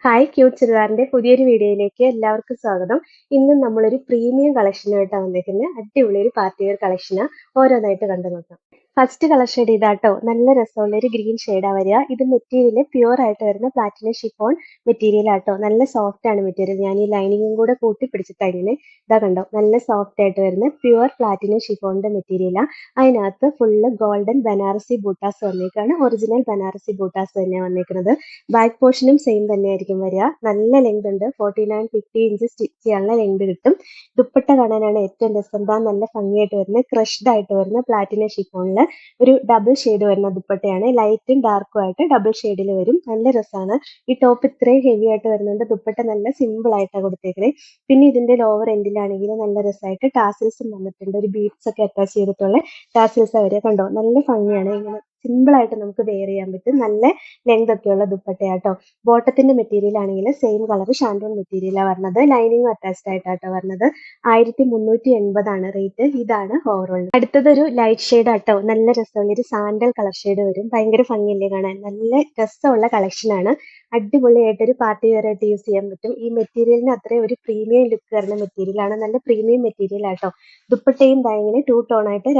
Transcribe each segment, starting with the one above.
Hi cute ചുരിദാറിന്റെ പുതിയൊരു വീഡിയോയിലേക്ക് എല്ലാവർക്കും സ്വാഗതം. ഇന്ന് നമ്മളൊരു പ്രീമിയം കളക്ഷനുമായിട്ടാണ് വന്നിരിക്കുന്നത്. അടിപൊളി ഒരു പാർട്ടി വെയർ കളക്ഷനാണ്. ഓരോന്നായിട്ട് കണ്ടു നോക്കാം. ഫസ്റ്റ് കളർ ഷെയ്ഡ് ഇതാട്ടോ. നല്ല രസമുള്ള ഒരു ഗ്രീൻ ഷെയ്ഡാ വരിക. ഇത് മെറ്റീരിയൽ പ്യുവർ ആയിട്ട് വരുന്ന പ്ലാറ്റിനം ഷിഫോൺ മെറ്റീരിയൽ ആട്ടോ. നല്ല സോഫ്റ്റ് ആണ് മെറ്റീരിയൽ. ഞാൻ ഈ ലൈനിങ്ങും കൂടെ കൂട്ടി പിടിച്ചിട്ടാ ഇങ്ങനെ ഇതാ കണ്ടോ. നല്ല സോഫ്റ്റ് ആയിട്ട് വരുന്ന പ്യുവർ പ്ലാറ്റിനം ഷിഫോണിന്റെ മെറ്റീരിയലാണ്. അതിനകത്ത് ഫുള്ള് ഗോൾഡൻ ബനാറസി ബൂട്ടാസ് വന്നേക്കാണ്. ഒറിജിനൽ ബനാറസി ബൂട്ടാസ് തന്നെയാണ് വന്നേക്കുന്നത്. ബാക്ക് പോർഷനും സെയിം തന്നെയായിരിക്കും വരിക. നല്ല ലെങ്ത് ഉണ്ട്. 49-50 ഇഞ്ച് സ്റ്റിച്ച് ചെയ്യാനുള്ള ലെങ്ത് കിട്ടും. ദുപ്പട്ട കാണാനാണ് ഏറ്റവും രസം. ദാ നല്ല ഭംഗിയായിട്ട് വരുന്ന ക്രഷ്ഡ് ആയിട്ട് വരുന്ന പ്ലാറ്റിനം ഷിഫോണിൽ ഒരു ഡബിൾ ഷെയ്ഡ് വരുന്ന ദുപ്പട്ടയാണ്. ലൈറ്റും ഡാർക്കും ആയിട്ട് ഡബിൾ ഷെയ്ഡിൽ വരും. നല്ല രസമാണ്. ഈ ടോപ്പ് ഇത്രയും ഹെവി ആയിട്ട് വരുന്നുണ്ട്. ദുപ്പട്ട നല്ല സിമ്പിൾ ആയിട്ടാണ് കൊടുത്തേക്കുന്നത്. പിന്നെ ഇതിന്റെ ലോവർ എൻഡിലാണെങ്കിൽ നല്ല രസമായിട്ട് ടാസിൽസും വന്നിട്ടുണ്ട്. ഒരു ബീഡ്സ് ഒക്കെ അറ്റാച്ച് ചെയ്തിട്ടുള്ള ടാസിൽസ് വരിക. കണ്ടോ, നല്ല ഭംഗിയാണ്. ഇങ്ങനെ സിമ്പിൾ ആയിട്ട് നമുക്ക് വെയർ ചെയ്യാൻ പറ്റും. നല്ല ലെങ്ത് ഒക്കെയുള്ള ദുപ്പട്ടയാട്ടോ. ബോട്ടത്തിന്റെ മെറ്റീരിയൽ ആണെങ്കിൽ സെയിം കളർ ഷാൻഡോൺ മെറ്റീരിയലാണ് വരുന്നത്. ലൈനിങ് അറ്റാച്ച്ഡ് ആയിട്ടാട്ടോ വരുന്നത്. 1380 റേറ്റ്. ഇതാണ് ഓവറോൾ. അടുത്തത് ഒരു ലൈറ്റ് ഷെയ്ഡ് ആട്ടോ. നല്ല രസമുള്ള ഒരു സാൻഡൽ കളർ ഷെയ്ഡ് വരും. ഭയങ്കര ഭംഗിയല്ലേ കാണാൻ. നല്ല രസമുള്ള കളക്ഷൻ ആണ്. അടിപൊളിയായിട്ട് ഒരു പാർട്ടി വെയർ ആയിട്ട് യൂസ് ചെയ്യാൻ പറ്റും. ഈ മെറ്റീരിയലിന് അത്രയും ഒരു പ്രീമിയം ലുക്ക് വരുന്ന മെറ്റീരിയൽ ആണ്. നല്ല പ്രീമിയം മെറ്റീരിയൽ ആട്ടോ. ദുപ്പട്ടയും ഇങ്ങനെ ടൂ ടോൺ ആയിട്ട്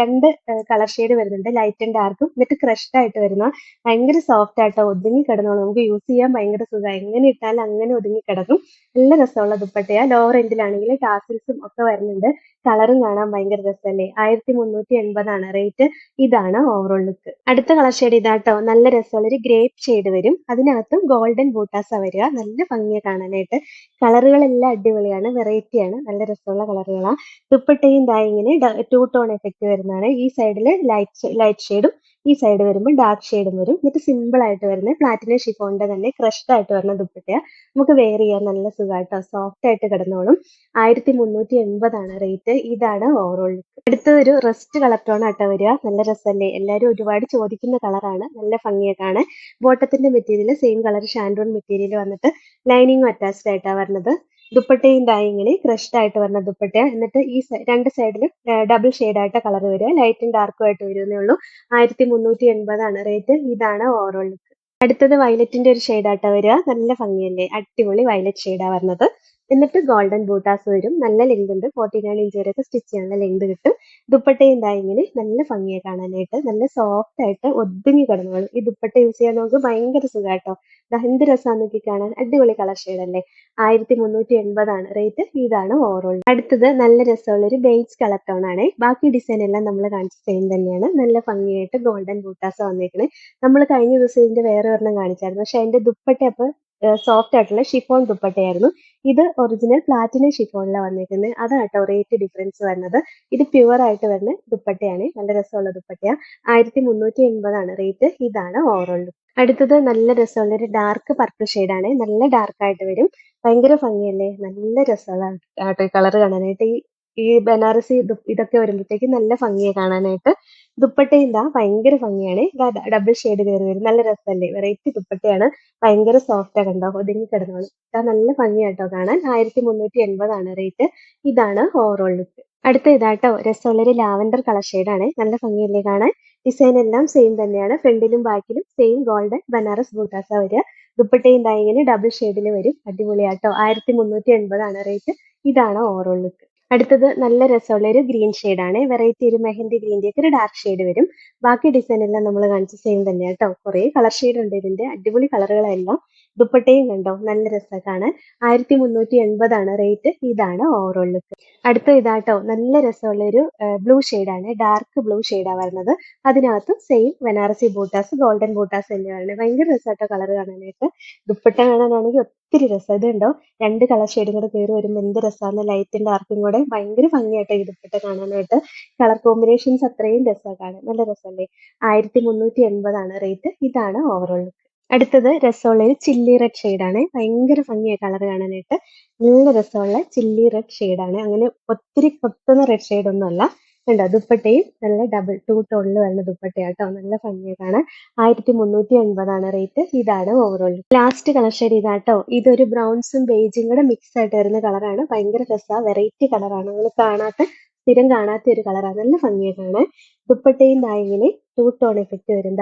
രണ്ട് കളർ ഷെയ്ഡ് വരുന്നുണ്ട്. ലൈറ്റും ഡാർക്കും. എന്നിട്ട് ക്രഷ്ഡ് ആയിട്ട് വരുന്ന ഭയങ്കര സോഫ്റ്റ് ആട്ടോ. ഒതുങ്ങി കിടന്നോളും. നമുക്ക് യൂസ് ചെയ്യാൻ ഭയങ്കര സുഖമാണ്. എങ്ങനെ ഇട്ടാലും അങ്ങനെ ഒതുങ്ങി കിടക്കും. നല്ല രസമുള്ള ദുപ്പട്ടയാ. ലോവർ എൻഡിലാണെങ്കിൽ ടാസിൽസും ഒക്കെ വരുന്നുണ്ട്. കളറും കാണാൻ ഭയങ്കര രസമല്ലേ. 1380 റേറ്റ്. ഇതാണ് ഓവറോൾ ലുക്ക്. അടുത്ത കളർ ഷെയ്ഡ് ഇതാട്ടോ. നല്ല രസമുള്ള ഒരു ഗ്രേപ്പ് ഷെയ്ഡ് വരും. അതിനകത്തും ഗോൾഡൻ ബൂട്ടാസാ വരിക. നല്ല ഭംഗിയെ കാണാനായിട്ട്. കളറുകളെല്ലാം അടിപൊളിയാണ്. വെറൈറ്റിയാണ്. നല്ല രസമുള്ള കളറുകളാണ്. ദുപ്പട്ടയും ഇങ്ങനെ ടൂ ടോൺ എഫക്റ്റ് വരുന്നതാണ്. ഈ സൈഡിൽ ലൈറ്റ് ഷെയ്ഡും ഈ സൈഡ് വരുമ്പോൾ ഡാർക്ക് ഷെയ്ഡും വരും. എന്നിട്ട് സിമ്പിൾ ആയിട്ട് വരുന്ന പ്ലാറ്റിനം ഷിഫോണിന്റെ തന്നെ ക്രഷ്ഡ് ആയിട്ട് വരുന്ന ദുപ്പട്ടയാ. നമുക്ക് വെയർ ചെയ്യാൻ നല്ല സുഖമായിട്ടോ. സോഫ്റ്റ് ആയിട്ട് കിടന്നോളും. 1380 റേറ്റ്. ഇതാണ് ഓവറോൾ ലുക്ക്. അടുത്തത് ഒരു റസ്റ്റ് കളർ ടോൺ ആട്ടോ വരിക. നല്ല രസമല്ലേ. എല്ലാവരും ഒരുപാട് ചോദിക്കുന്ന കളറാണ്. നല്ല ഭംഗിയെ കാണാൻ. ബോട്ടത്തിന്റെ മെറ്റീരിയൽ സെയിം കളർ ഷാൻഡോൺ മെറ്റീരിയൽ വന്നിട്ട് ലൈനിങ്ങും അറ്റാച്ച്ഡ് ആയിട്ടാണ് വരുന്നത്. ദുപ്പട്ടയും ഇങ്ങനെ ക്രഷ്ഡ് ആയിട്ട് വരുന്ന ദുപ്പട്ട. എന്നിട്ട് ഈ രണ്ട് സൈഡിലും ഡബിൾ ഷെയ്ഡ് ആയിട്ട് കളർ വരിക. ലൈറ്റും ഡാർക്കും ആയിട്ട് വരുന്നേ ഉള്ളൂ. 1380 റേറ്റ്. ഇതാണ് ഓവറോൾ ലുക്ക്. അടുത്തത് വയലറ്റിന്റെ ഒരു ഷെയ്ഡ് ആട്ടോ വരിക. നല്ല ഭംഗിയല്ലേ. അടിപൊളി വയലറ്റ് ഷെയ്ഡാ വരുന്നത്. എന്നിട്ട് ഗോൾഡൻ ബൂട്ടാസ് വരും. നല്ല ലെങ്ത് ഉണ്ട്. 49 ഇഞ്ച് വരെയൊക്കെ സ്റ്റിച്ച് ചെയ്യാനുള്ള ലെങ്ത് കിട്ടും. ദുപ്പട്ടയും ഇങ്ങനെ നല്ല ഭംഗിയെ കാണാനായിട്ട്. നല്ല സോഫ്റ്റ് ആയിട്ട് ഒതുങ്ങി കിടന്നോളും. ഈ ദുപ്പട്ട യൂസ് ചെയ്യാൻ നമുക്ക് ഭയങ്കര സുഖാട്ടോ. എന്ത് രസമാണ് നോക്കി കാണാൻ. അടിപൊളി കളർ ഷെയ്ഡ് അല്ലേ. 1380 റേറ്റ്. ഇതാണ് ഓവറോൾ. അടുത്തത് നല്ല രസമുള്ള ഒരു ബേജ് കളർ ടോൺ ആണ്. ബാക്കി ഡിസൈൻ എല്ലാം നമ്മൾ കാണിച്ച സെയിം തന്നെയാണ്. നല്ല ഭംഗിയായിട്ട് ഗോൾഡൻ ബൂട്ടാസ് വന്നേക്കണേ. നമ്മൾ കഴിഞ്ഞ ദിവസം ഇതിന്റെ വേറെ ഒരെണ്ണം കാണിച്ചായിരുന്നു. പക്ഷെ അതിന്റെ ദുപ്പട്ട അപ്പൊ സോഫ്റ്റ് ആയിട്ടുള്ള ഷിഫോൺ ദുപ്പട്ടയായിരുന്നു. ഇത് ഒറിജിനൽ പ്ലാറ്റിനം ഷിഫോണിലാണ് വന്നേക്കുന്നത്. അതാട്ടോ റേറ്റ് ഡിഫറൻസ് വരുന്നത്. ഇത് പ്യുവർ ആയിട്ട് വരുന്ന ദുപ്പട്ടയാണ്. നല്ല രസമുള്ള ദുപ്പട്ടയാണ്. 1380 റേറ്റ്. ഇതാണ് ഓവറോൾ ലുക്ക്. അടുത്തത് നല്ല രസമുള്ള ഒരു ഡാർക്ക് പർപ്പിൾ ഷെയ്ഡാണ്. നല്ല ഡാർക്ക് ആയിട്ട് വരും. ഭയങ്കര ഭംഗിയല്ലേ. നല്ല രസമുള്ള ആട്ടോ ഈ കളർ കാണാനായിട്ട്. ഈ ബനാറസി ഇതൊക്കെ വരുമ്പോഴത്തേക്ക് നല്ല ഭംഗിയെ കാണാനായിട്ട്. ദുപ്പട്ടയും ഭയങ്കര ഭംഗിയാണ്. ഡബിൾ ഷെയ്ഡ് കയറി വരും. നല്ല രസമല്ലേ. വെറൈറ്റി ദുപ്പട്ടയാണ്. ഭയങ്കര സോഫ്റ്റ് ആ. കണ്ടോ, ഒതുങ്ങി കിടന്നോളും. നല്ല ഭംഗിയാട്ടോ കാണാൻ. 1380 റേറ്റ്. ഇതാണ് ഓവറോൾ ലുക്ക്. അടുത്ത ഇതാട്ടോ. രസമുള്ളൊരു ലാവൻഡർ കളർ ഷെയ്ഡാണ്. നല്ല ഭംഗിയല്ലേ കാണാൻ. ഡിസൈൻ എല്ലാം സെയിം തന്നെയാണ്. ഫ്രണ്ടിലും ബാക്കിലും സെയിം ഗോൾഡൻ ബനാറസ് ബൂട്ടാസാ വരിക. ദുപ്പട്ടയും ഇങ്ങനെ ഡബിൾ ഷെയ്ഡിൽ വരും. അടിപൊളിയാട്ടോ. 1380 റേറ്റ്. ഇതാണ് ഓവറോൾ ലുക്ക്. അടുത്തത് നല്ല രസമുള്ള ഒരു ഗ്രീൻ ഷെയ്ഡാണ്. വെറൈറ്റി ഒരു മെഹന്തി ഗ്രീൻ്റെ ഒക്കെ ഒരു ഡാർക്ക് ഷെയ്ഡ് വരും. ബാക്കി ഡിസൈൻ എല്ലാം നമ്മൾ കാണിച്ച സെയിം തന്നെയാണ് കേട്ടോ. കുറേ കളർ ഷെയ്ഡ് ഉണ്ട് ഇതിന്റെ. അടിപൊളി കളറുകളെല്ലാം. ദുപ്പട്ടയും കണ്ടോ, നല്ല രസമാണ് കാണാൻ. 1380 റേറ്റ്. ഇതാണ് ഓവറോൾ ലുക്ക്. അടുത്ത ഇതാട്ടോ. നല്ല രസമുള്ള ഒരു ബ്ലൂ ഷെയ്ഡാണ്. ഡാർക്ക് ബ്ലൂ ഷെയ്ഡാണ് വരുന്നത്. അതിനകത്തും സെയിം ബനാറസി ബൂട്ടാസ് ഗോൾഡൻ ബൂട്ടാസ് തന്നെയാണ്. ഭയങ്കര രസമായിട്ടോ കളർ കാണാനായിട്ട്. ദുപ്പട്ട കാണാനാണെങ്കിൽ ഒത്തിരി രസം. ഇതുണ്ടോ, രണ്ട് കളർ ഷെയ്ഡും കൂടെ കയറി വരുമ്പോൾ എന്ത് രസമാണ്. ലൈറ്റും ഡാർക്കും കൂടെ ഭയങ്കര ഭംഗിയായിട്ട് ഈ ദുപ്പട്ട കാണാനായിട്ട്. കളർ കോമ്പിനേഷൻസ് അത്രയും രസമാണ് കാണാൻ. നല്ല രസമല്ലേ. 1380 റേറ്റ്. ഇതാണ് ഓവറോൾ ലുക്ക്. അടുത്തത് രസമുള്ള ഒരു ചില്ലി റെഡ് ഷെയ്ഡാണ്. ഭയങ്കര ഭംഗിയായ കളർ കാണാനായിട്ട്. നല്ല രസമുള്ള ചില്ലി റെഡ് ഷെയ്ഡാണ്. അങ്ങനെ ഒത്തിരി കൊത്തുന്ന റെഡ് ഷെയ്ഡ് ഒന്നും അല്ല. കണ്ടോ, ദുപ്പട്ടയും നല്ല ഡബിൾ ടൂ ടോണിൽ വരുന്ന ദുപ്പട്ടയാട്ടോ. നല്ല ഭംഗിയായി കാണാൻ. 1380 റേറ്റ്. ഇതാണ് ഓവറോൾ. ലാസ്റ്റ് കളർ ഷെയ്ഡ് ഇതാട്ടോ. ഇതൊരു ബ്രൗൺസും ബേജും കൂടെ മിക്സ് ആയിട്ട് വരുന്ന കളറാണ്. ഭയങ്കര രസമാണ്. വെറൈറ്റി കളറാണ്. നമ്മൾ സ്ഥിരം കാണാത്ത ഒരു കളറാണ്. നല്ല ഭംഗിയായി കാണാൻ. ദുപ്പട്ടയും ഇങ്ങനെ ടൂ ടോൺ എഫക്റ്റ് വരും.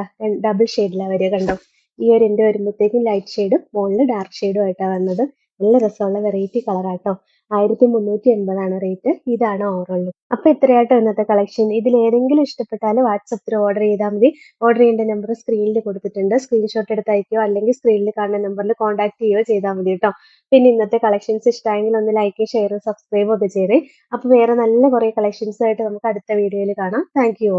ഡബിൾ ഷെയ്ഡിലാണ് വരിക. കണ്ടോ, ഈ ഒരു എൻ്റെ വരുമ്പോഴത്തേക്കും ലൈറ്റ് ഷെയ്ഡും മുകളിൽ ഡാർക്ക് ഷെയ്ഡും ആയിട്ടാണ് വന്നത്. നല്ല രസമുള്ള വെറൈറ്റി കളറാട്ടോ. 1380 റേറ്റ്. ഇതാണ് ഓവറോൾ ലുക്ക്. അപ്പൊ ഇത്രയാട്ടോ ഇന്നത്തെ കളക്ഷൻ. ഇതിൽ ഏതെങ്കിലും ഇഷ്ടപ്പെട്ടാൽ വാട്സപ്പിൽ ഓർഡർ ചെയ്താൽ മതി. ഓർഡർ ചെയ്യേണ്ട നമ്പർ സ്ക്രീനിൽ കൊടുത്തിട്ടുണ്ട്. സ്ക്രീൻഷോട്ട് എടുത്ത് അയക്കുകയോ അല്ലെങ്കിൽ സ്ക്രീനിൽ കാണുന്ന നമ്പറിൽ കോൺടാക്ട് ചെയ്യുകയോ ചെയ്താൽ മതി കേട്ടോ. പിന്നെ ഇന്നത്തെ കളക്ഷൻസ് ഇഷ്ടമായെങ്കിൽ ഒന്ന് ലൈക്ക്, ഷെയർ, സബ്സ്ക്രൈബ് ഒക്കെ ചെയ്തേ. അപ്പൊ വേറെ നല്ല കുറെ കളക്ഷൻസ് ആയിട്ട് നമുക്ക് അടുത്ത വീഡിയോയിൽ കാണാം. Thank you.